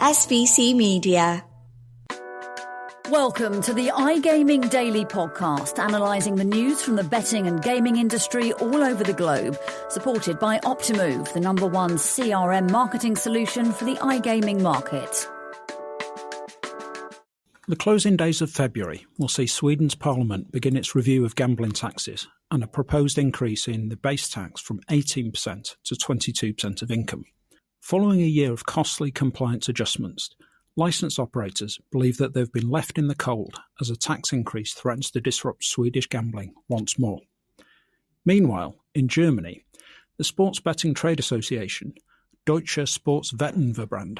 SBC Media. Welcome to the iGaming Daily podcast, analysing the news from the betting and gaming industry all over the globe, supported by Optimove, the #1 CRM marketing solution for the iGaming market. The closing days of February will see Sweden's parliament begin its review of gambling taxes and a proposed increase in the base tax from 18% to 22% of income. Following a year of costly compliance adjustments, licensed operators believe that they've been left in the cold as a tax increase threatens to disrupt Swedish gambling once more. Meanwhile, in Germany, the sports betting trade association, Deutscher Sportwettenverband,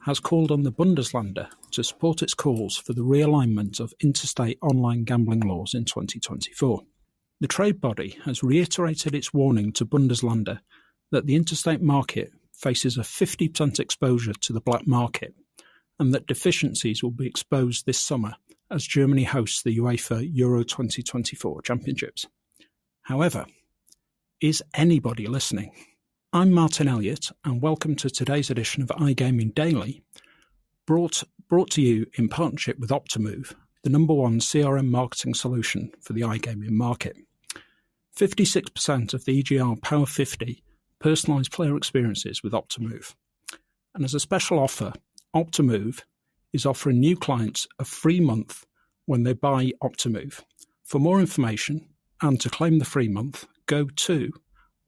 has called on the Bundeslander to support its calls for the realignment of interstate online gambling laws in 2024. The trade body has reiterated its warning to Bundeslander that the interstate market faces a 50% exposure to the black market and that deficiencies will be exposed this summer as Germany hosts the UEFA Euro 2024 championships. However, is anybody listening? I'm Martyn Elliott, and welcome to today's edition of iGaming Daily, brought to you in partnership with Optimove, the #1 CRM marketing solution for the iGaming market. 56% of the EGR Power 50 personalised player experiences with Optimove. And as a special offer, Optimove is offering new clients a free month when they buy Optimove. For more information and to claim the free month, go to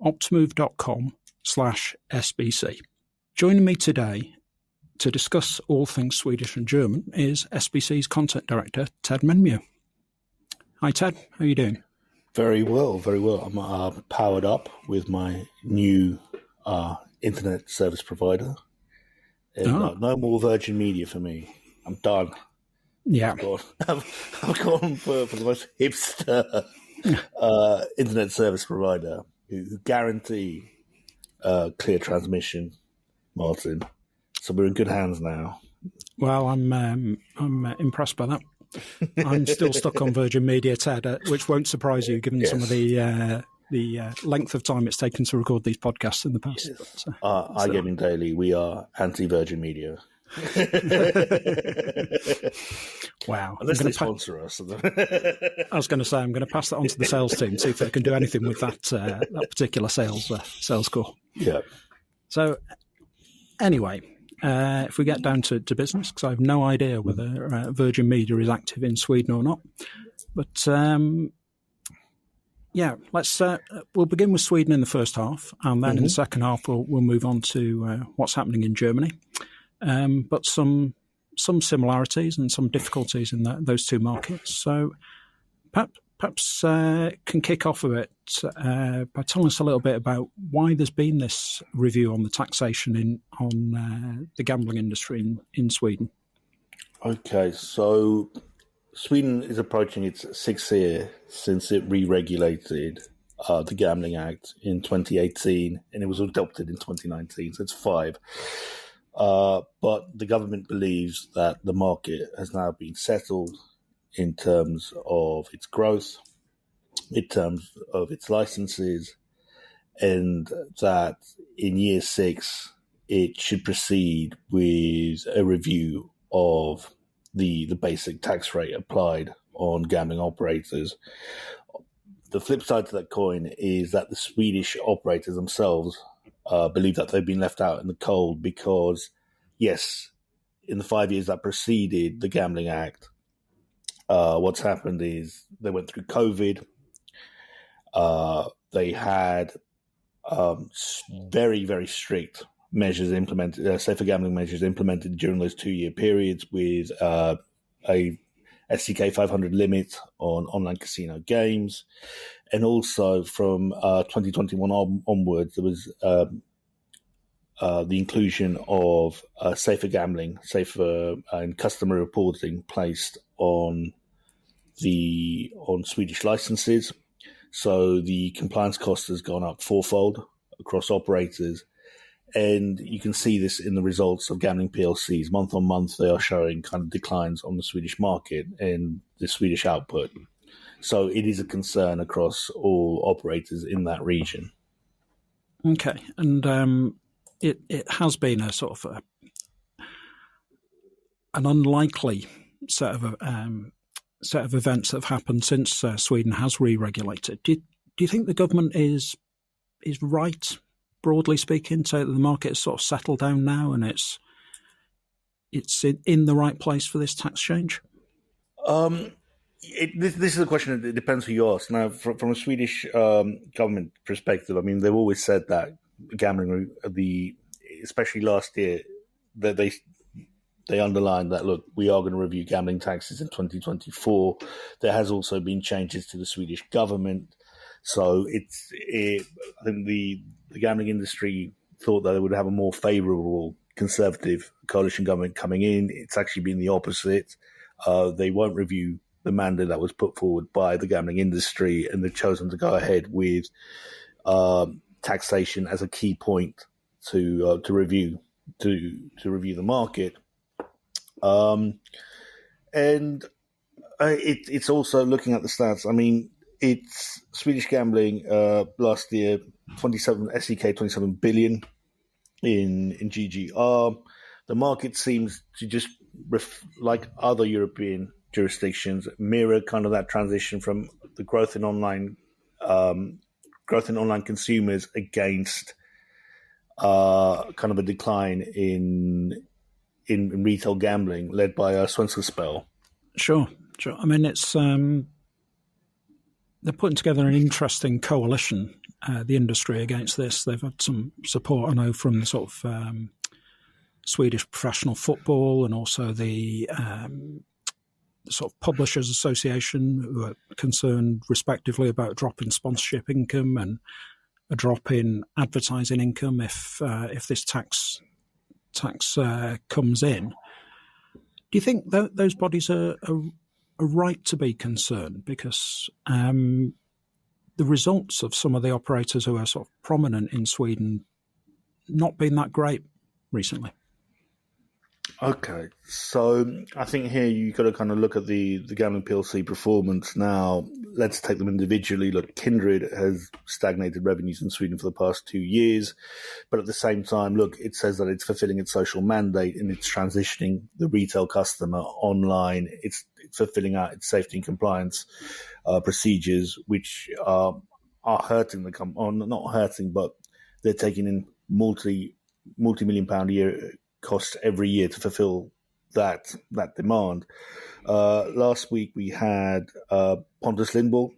optimove.com/SBC. Joining me today to discuss all things Swedish and German is SBC's Content Director, Ted Menmuir. Hi Ted, how are you doing? Very well, very well. I'm powered up with my new internet service provider. No more Virgin Media for me. I'm done. Yeah. I've gone for the most hipster internet service provider who guarantee clear transmission, Martyn. So we're in good hands now. Well, I'm impressed by that. I'm still stuck on Virgin Media, Ted, which won't surprise you given some of the length of time it's taken to record these podcasts in the past. Yes. iGaming Daily, we are anti-Virgin Media. Wow. Unless they sponsor us. I was going to say, I'm going to pass that on to the sales team, see if they can do anything with that particular sales call. Yeah. So, anyway, if we get down to business, because I have no idea whether Virgin Media is active in Sweden or not. But we'll begin with Sweden in the first half, and then in the second half we'll move on to what's happening in Germany. But some similarities and some difficulties in those two markets. So perhaps can kick off a bit by telling us a little bit about why there's been this review on the taxation on the gambling industry in Sweden. Okay, so Sweden is approaching its 6th year since it re-regulated the Gambling Act in 2018, and it was adopted in 2019, so it's 5. But the government believes that the market has now been settled in terms of its growth, in terms of its licenses, and that in year 6 it should proceed with a review of the basic tax rate applied on gambling operators. The flip side to that coin is that the Swedish operators themselves believe that they've been left out in the cold because, yes, in the 5 years that preceded the Gambling Act, what's happened is they went through COVID. They had very, very strict measures implemented, safer gambling measures implemented during those 2-year periods with a SEK 500 limit on online casino games. And also from 2021 onwards, there was the inclusion of safer gambling, and customer reporting placed on Swedish licenses. So the compliance cost has gone up 4-fold across operators. And you can see this in the results of gambling PLCs. Month on month, they are showing kind of declines on the Swedish market and the Swedish output. So it is a concern across all operators in that region. Okay. And it has been a sort of an unlikely set of events that have happened since Sweden has re-regulated. Do you think the government is right, broadly speaking, to say that the market has sort of settled down now and it's in the right place for this tax change? This is a question that depends who you ask. Now, from a Swedish government perspective, I mean, they've always said that gambling, especially last year, that they underlined that, look, we are going to review gambling taxes in 2024. There has also been changes to the Swedish government. So I think the gambling industry thought that they would have a more favourable conservative coalition government coming in. It's actually been the opposite. They won't review the mandate that was put forward by the gambling industry, and they've chosen to go ahead with taxation as a key point to review the market. And it's also looking at the stats. I mean, it's Swedish gambling last year, 27 billion in GGR. The market seems to just, like other European jurisdictions, mirror kind of that transition from the growth in online consumers against kind of a decline in retail gambling led by Svenska Spel. Sure. I mean, it's they're putting together an interesting coalition, the industry, against this. They've had some support, I know, from the sort of Swedish professional football and also the sort of Publishers Association, who are concerned respectively about a drop in sponsorship income and a drop in advertising income if this tax comes in. Do you think those bodies are right to be concerned? Because the results of some of the operators who are sort of prominent in Sweden not been that great recently. Okay, so I think here you've got to kind of look at the gambling PLC performance. Now, let's take them individually. Look, Kindred has stagnated revenues in Sweden for the past 2 years, but at the same time, look, it says that it's fulfilling its social mandate and it's transitioning the retail customer online. It's fulfilling out its safety and compliance procedures, which are hurting the company, not hurting, but they're taking in multi-million pound a year costs every year to fulfill that demand. Last week we had Pontus Lindborg,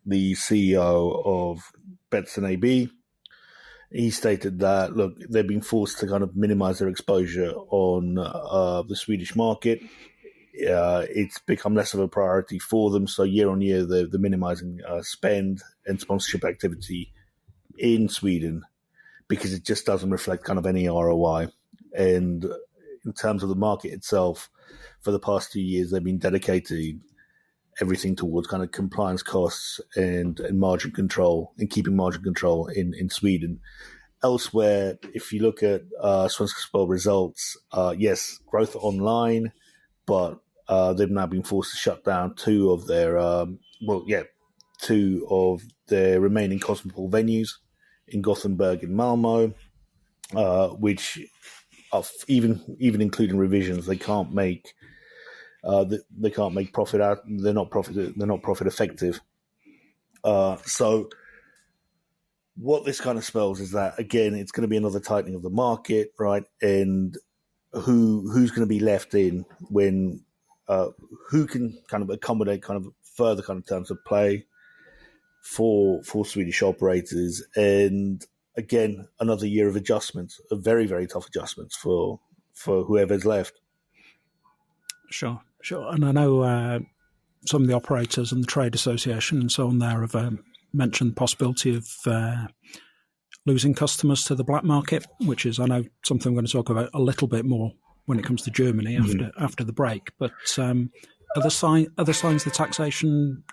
the CEO of Betsson AB. He stated that, look, they've been forced to kind of minimize their exposure on the Swedish market. It's become less of a priority for them. So year on year, they're minimizing spend and sponsorship activity in Sweden because it just doesn't reflect kind of any ROI. And in terms of the market itself, for the past 2 years, they've been dedicating everything towards kind of compliance costs and margin control and keeping margin control in Sweden. Elsewhere, if you look at Svenska Spel results, yes, growth online, but they've now been forced to shut down two of their remaining Cosmopol venues in Gothenburg and Malmo, which even including revisions, they can't make profit out. They're not profit effective. So what this kind of spells is that, again, it's going to be another tightening of the market, right? And who's going to be left in when who can kind of accommodate kind of further kind of terms of play for Swedish operators. And again, another year of adjustments, of very, very tough adjustments for whoever's left. Sure. And I know some of the operators and the trade association and so on there have mentioned the possibility of losing customers to the black market, which is, I know, something I'm going to talk about a little bit more when it comes to Germany after the break. But other signs the taxation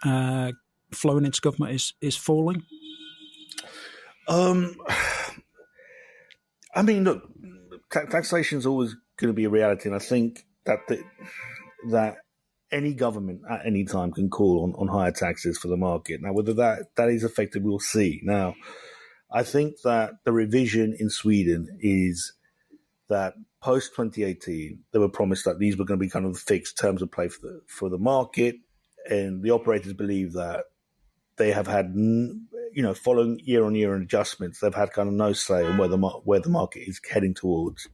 flowing into government is falling? I mean, look, taxation is always going to be a reality, and I think that any government at any time can call on higher taxes for the market. Now, whether that is effective, we'll see. Now, I think that the revision in Sweden is that post 2018, they were promised that these were going to be kind of fixed terms of play for the market, and the operators believe that they have had, following year-on-year adjustments, they've had kind of no say on where the market is heading towards.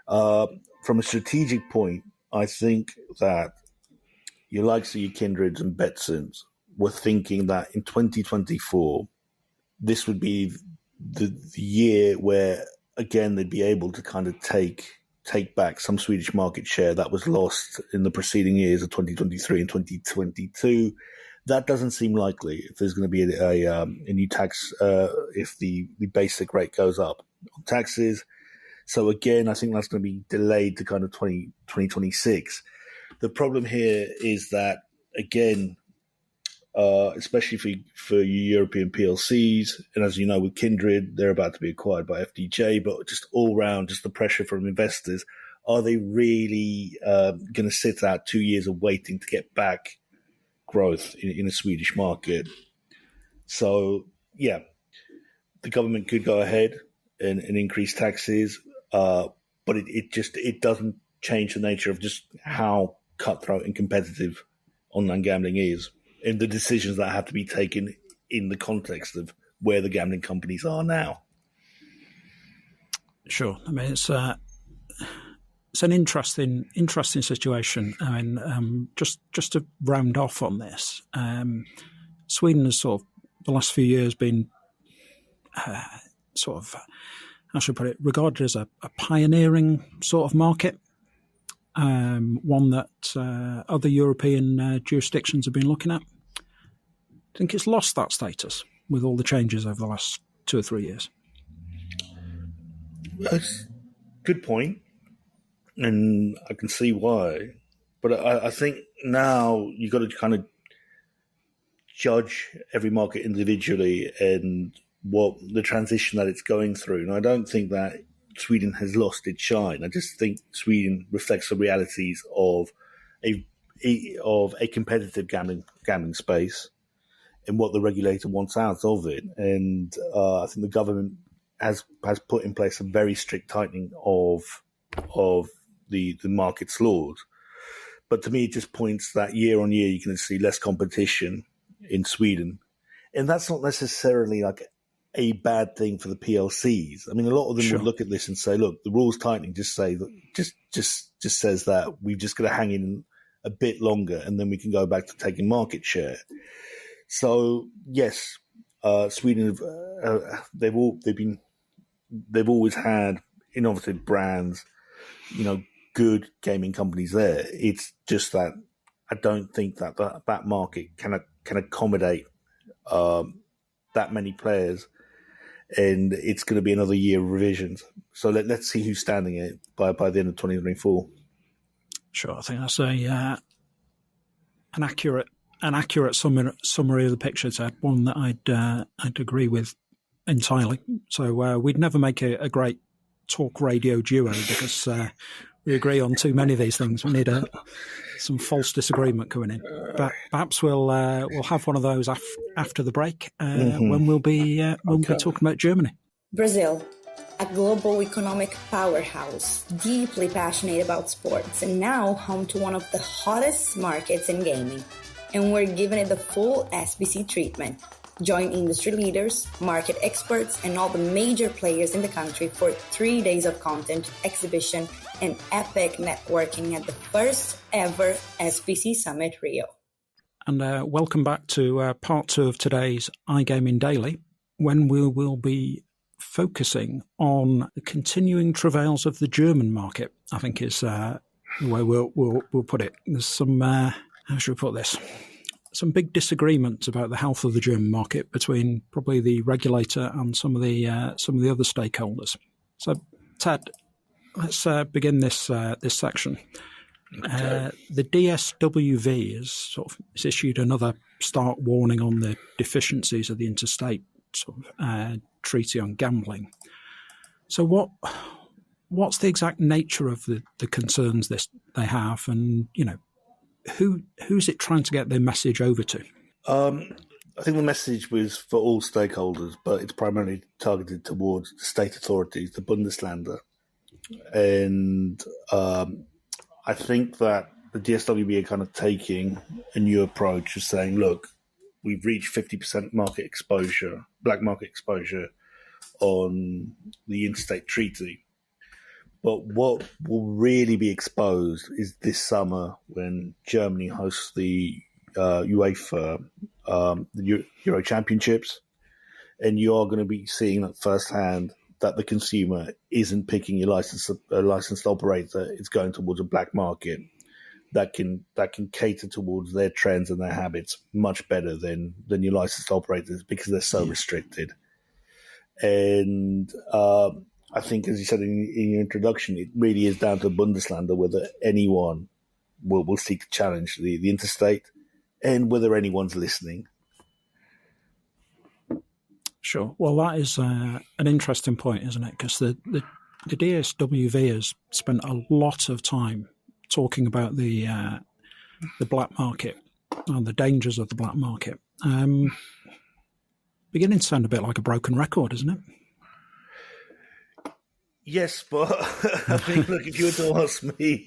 From a strategic point, I think that your likes of your Kindreds and Betsons were thinking that in 2024, this would be the year where, again, they'd be able to kind of take back some Swedish market share that was lost in the preceding years of 2023 and 2022. That doesn't seem likely if there's going to be a new tax, if the basic rate goes up on taxes. So again, I think that's going to be delayed to kind of 2026. The problem here is that, again, especially for European PLCs, and as you know, with Kindred, they're about to be acquired by FDJ, but just all round, just the pressure from investors. Are they really going to sit out 2 years of waiting to get back growth in the Swedish market? So, yeah, the government could go ahead and increase taxes, but it doesn't change the nature of just how cutthroat and competitive online gambling is, and the decisions that have to be taken in the context of where the gambling companies are now. Sure. I mean, it's an interesting situation. I mean, just to round off on this, Sweden has sort of the last few years been sort of, how should I put it, regarded as a pioneering sort of market, one that other European jurisdictions have been looking at. I think it's lost that status with all the changes over the last 2 or 3 years. That's a good point, and I can see why. But I think now you've got to kind of judge every market individually and what the transition that it's going through. And I don't think that Sweden has lost its shine. I just think Sweden reflects the realities of a competitive gambling space and what the regulator wants out of it. And I think the government has put in place a very strict tightening of the market's laws. But to me, it just points that year on year you can see less competition in Sweden, and that's not necessarily like a bad thing for the PLCs. I mean, a lot of them would look at this and say, "Look, the rules tightening just says that we've just got to hang in a bit longer, and then we can go back to taking market share." So yes, Sweden they've always had innovative brands, good gaming companies there. It's just that I don't think that market can accommodate that many players, and it's going to be another year of revisions. So let's see who's standing it by the end of 2024. Sure, I think that's an accurate summary of the picture, Ted. One that I'd agree with entirely. So we'd never make a great talk radio duo because we agree on too many of these things. We need some false disagreement coming in. But perhaps we'll have one of those after the break when we'll be talking about Germany. Brazil, a global economic powerhouse, deeply passionate about sports, and now home to one of the hottest markets in gaming. And we're giving it the full SBC treatment. Join industry leaders, market experts, and all the major players in the country for 3 days of content, exhibition, and epic networking at the first ever SBC Summit Rio. And welcome back to part 2 of today's iGaming Daily, when we will be focusing on the continuing travails of the German market, I think is the way we'll put it. There's some, how should we put this? Some big disagreements about the health of the German market between probably the regulator and some of the other stakeholders. So, Ted, let's begin this section. Okay. The Dswv has issued another stark warning on the deficiencies of the Interstate treaty on gambling. So, what's the exact nature of the concerns they have, and who's it trying to get their message over to? I think the message was for all stakeholders, but it's primarily targeted towards the state authorities, the Bundeslander, And I think that the DSWB are kind of taking a new approach of saying, look, we've reached 50% market exposure, black market exposure on the Interstate Treaty. But what will really be exposed is this summer when Germany hosts the UEFA Euro Championships. And you are going to be seeing that firsthand that the consumer isn't picking a licensed operator. It's going towards a black market that can cater towards their trends and their habits much better than your licensed operators because they're so restricted. And I think, as you said in your introduction, it really is down to Bundeslander whether anyone will seek to challenge the Interstate and whether anyone's listening. Sure. Well, that is an interesting point, isn't it? Because the DSWV has spent a lot of time talking about the black market and the dangers of the black market. Beginning to sound a bit like a broken record, isn't it? Yes, but I think, look, if you were to ask me,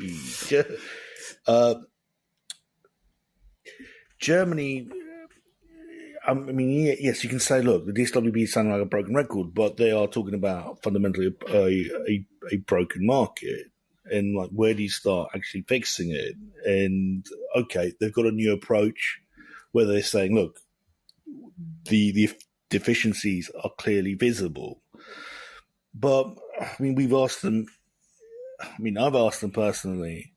Germany, I mean, yes, you can say, look, the DSWB is sounding like a broken record, but they are talking about fundamentally a broken market. And, like, where do you start actually fixing it? And, okay, they've got a new approach where they're saying, look, the deficiencies are clearly visible. But, I mean, we've asked them, I've asked them personally,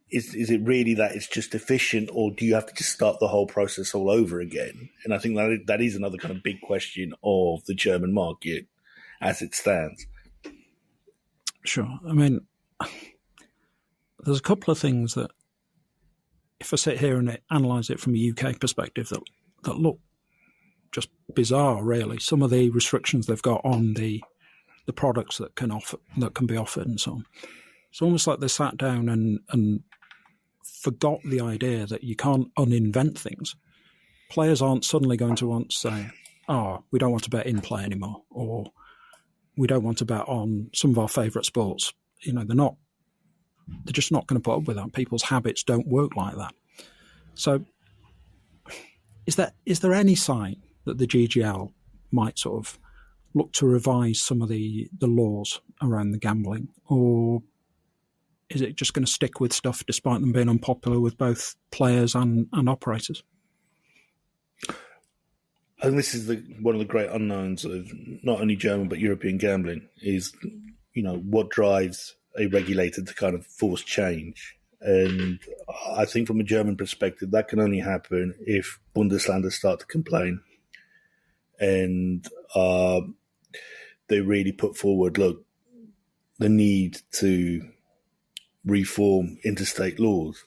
is it really that it's just efficient, or do you have to just start the whole process all over again? And I think that is another kind of big question of the German market as it stands. Sure. I mean, there's a couple of things that, if I sit here and analyse it from a UK perspective, that look just bizarre, really. Some of the restrictions they've got on the products that can be offered and so on. It's almost like they sat down and forgot the idea that you can't uninvent things. Players aren't suddenly going to want to say, we don't want to bet in play anymore, or we don't want to bet on some of our favourite sports. You know, they're just not going to put up with that. People's habits don't work like that. So is there any sign that the GGL might sort of look to revise some of the laws around the gambling, or is it just going to stick with stuff despite them being unpopular with both players and operators? I think this is one of the great unknowns of not only German but European gambling is, you know, what drives a regulator to kind of force change. And I think from a German perspective, that can only happen if Bundeslander start to complain and they really put forward, look, the need to reform interstate laws.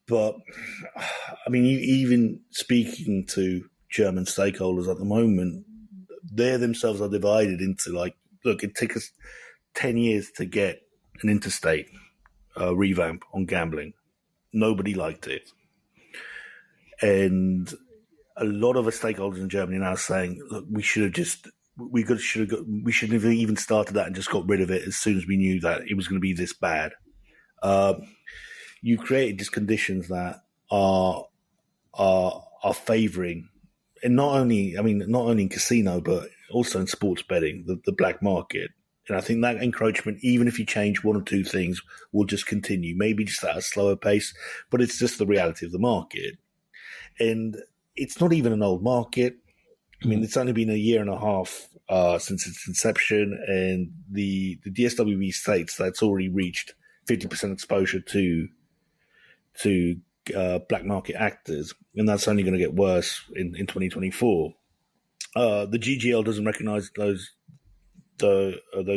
But, I mean, even speaking to German stakeholders at the moment, they themselves are divided into, like, look, it took us 10 years to get an interstate revamp on gambling. Nobody liked it. And a lot of the stakeholders in Germany are now saying, look, we should have even started that and just got rid of it as soon as we knew that it was going to be this bad. You created these conditions that are favouring, and not only in casino, but also in sports betting, the black market. And I think that encroachment, even if you change one or two things, will just continue, maybe just at a slower pace, but it's just the reality of the market. And it's not even an old market. I mean, it's only been a year and a half since its inception, and the DSWV states that it's already reached 50% exposure to black market actors, and that's only going to get worse in 2024. The GGL doesn't recognise those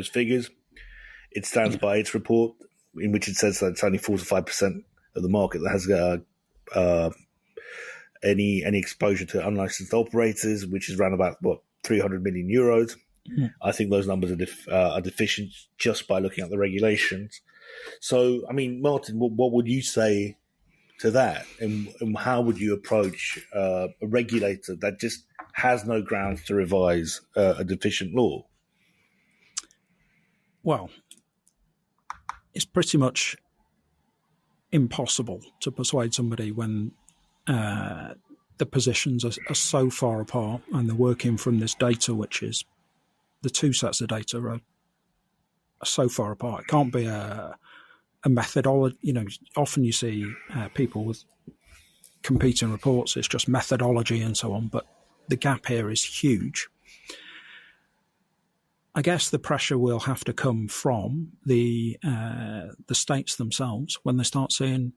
figures. It stands by its report, in which it says that it's only 4 to 5% of the market that has any exposure to unlicensed operators, which is around about 300 million euros. Mm. I think those numbers are deficient just by looking at the regulations. So, I mean, Martyn, what would you say to that, and how would you approach a regulator that just has no grounds to revise a deficient law? Well, it's pretty much impossible to persuade somebody when the positions are so far apart and they're working from this data, which is the two sets of data are so far apart. It can't be a methodology. You know, often you see people with competing reports, it's just methodology and so on, but the gap here is huge. I guess the pressure will have to come from the states themselves when they start seeing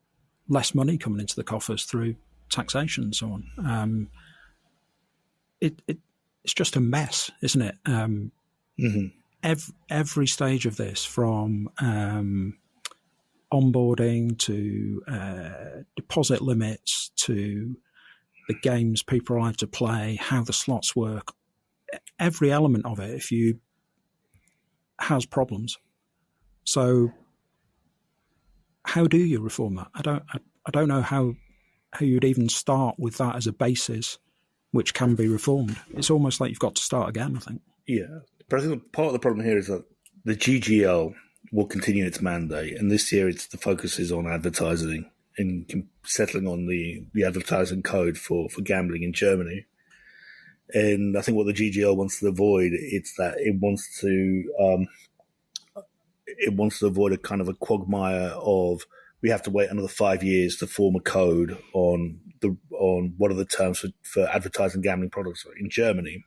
less money coming into the coffers through taxation and so on. It's just a mess, isn't it? Every stage of this, from onboarding to deposit limits to the games people like to play, how the slots work, every element of it, has problems. So how do you reform that? I don't know how you'd even start with that as a basis which can be reformed. It's almost like you've got to start again, I think. Yeah, but I think part of the problem here is that the GGL will continue its mandate, and this year the focus is on advertising and settling on the advertising code for gambling in Germany. And I think what the GGL wants to avoid is that it wants to avoid a kind of a quagmire of we have to wait another 5 years to form a code on what are the terms for advertising gambling products in Germany.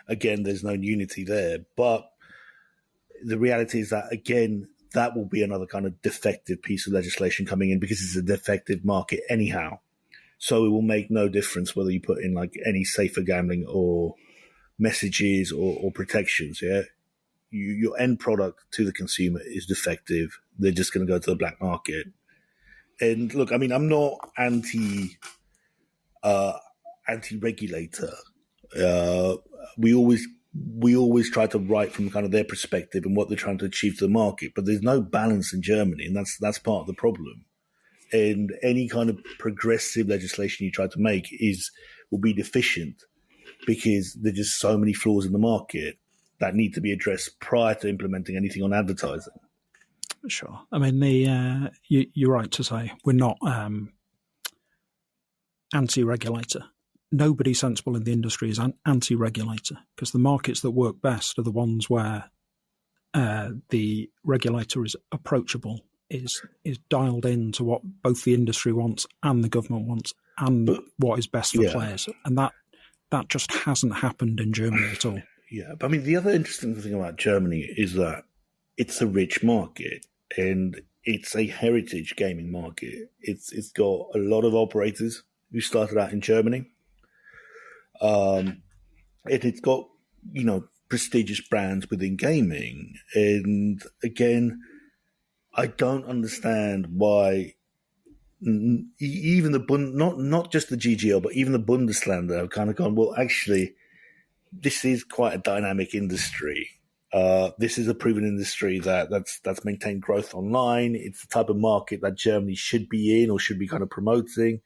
Again, there's no unity there, but the reality is that again that will be another kind of defective piece of legislation coming in because it's a defective market anyhow. So it will make no difference whether you put in like any safer gambling or messages or protections. Yeah, your end product to the consumer is defective. They're just going to go to the black market. And look, I mean, I'm not anti-regulator. We always try to write from kind of their perspective and what they're trying to achieve to the market. But there's no balance in Germany, and that's part of the problem. And any kind of progressive legislation you try to make will be deficient because there's just so many flaws in the market that need to be addressed prior to implementing anything on advertising. Sure. I mean, you're right to say we're not anti-regulator. Nobody sensible in the industry is anti-regulator because the markets that work best are the ones where the regulator is approachable, is dialed in to what both the industry wants and the government wants and what is best for players. And that just hasn't happened in Germany at all. Yeah, but I mean, the other interesting thing about Germany is that it's a rich market and it's a heritage gaming market. It's got a lot of operators who started out in Germany. It's got, prestigious brands within gaming. And again, I don't understand why even not just the GGL, but even the Bundeslander have kind of gone, well, actually, this is quite a dynamic industry. This is a proven industry that's maintained growth online. It's the type of market that Germany should be in or should be kind of promoting.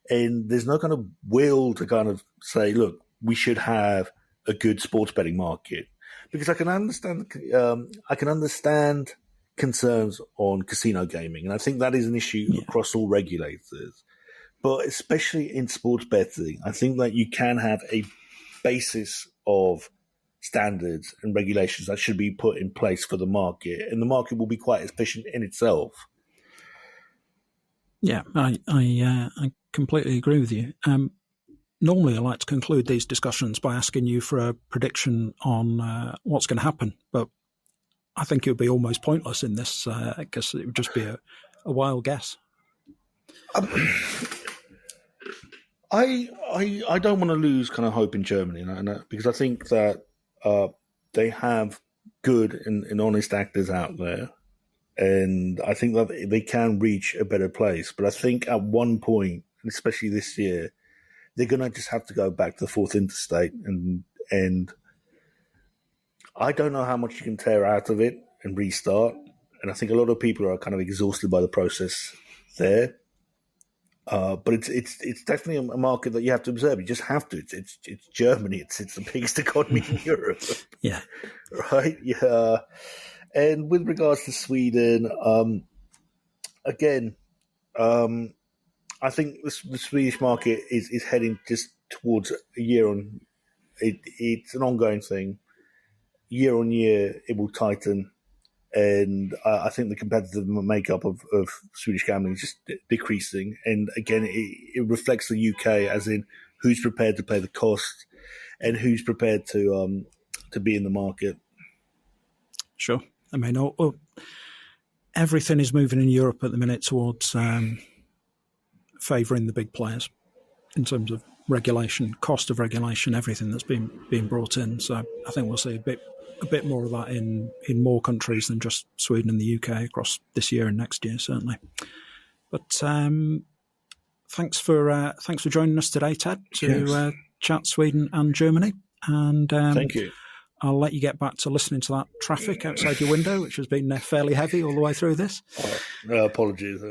And there's no kind of will to kind of say, look, we should have a good sports betting market. Because I can understand concerns on casino gaming. And I think that is an issue across all regulators. But especially in sports betting, I think that you can have a basis of standards and regulations that should be put in place for the market. And the market will be quite efficient in itself. Yeah, I completely agree with you. Normally, I like to conclude these discussions by asking you for a prediction on what's going to happen, but I think it would be almost pointless in this because it would just be a wild guess. I don't want to lose kind of hope in Germany, because I think that they have good and honest actors out there. And I think that they can reach a better place. But I think at one point, especially this year, they're going to just have to go back to the fourth interstate. And I don't know how much you can tear out of it and restart. And I think a lot of people are kind of exhausted by the process there. But it's definitely a market that you have to observe. You just have to. It's Germany. It's the biggest economy in Europe. Yeah. Right? Yeah. And with regards to Sweden, again, I think the Swedish market is heading just towards a year on. It's an ongoing thing. Year on year, it will tighten, and I think the competitive makeup of Swedish gambling is just decreasing. And again, it reflects the UK as in who's prepared to pay the cost and who's prepared to be in the market. Sure. I mean, everything is moving in Europe at the minute towards favouring the big players in terms of regulation, cost of regulation, everything that's being brought in. So I think we'll see a bit more of that in more countries than just Sweden and the UK across this year and next year, certainly. But thanks for joining us today, Ted, to chat Sweden and Germany. And thank you. I'll let you get back to listening to that traffic outside your window, which has been fairly heavy all the way through this. Apologies.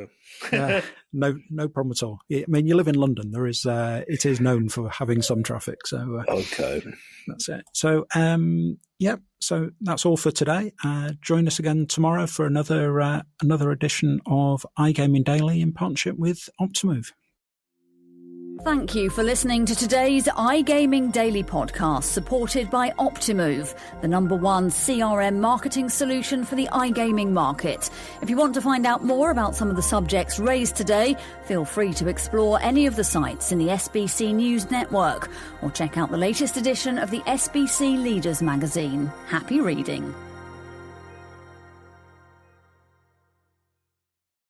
No problem at all. I mean, you live in London. It is known for having some traffic. So okay, that's it. So so that's all for today. Join us again tomorrow for another edition of iGaming Daily in partnership with Optimove. Thank you for listening to today's iGaming Daily podcast, supported by Optimove, the #1 CRM marketing solution for the iGaming market. If you want to find out more about some of the subjects raised today, feel free to explore any of the sites in the SBC News network or check out the latest edition of the SBC Leaders magazine. Happy reading.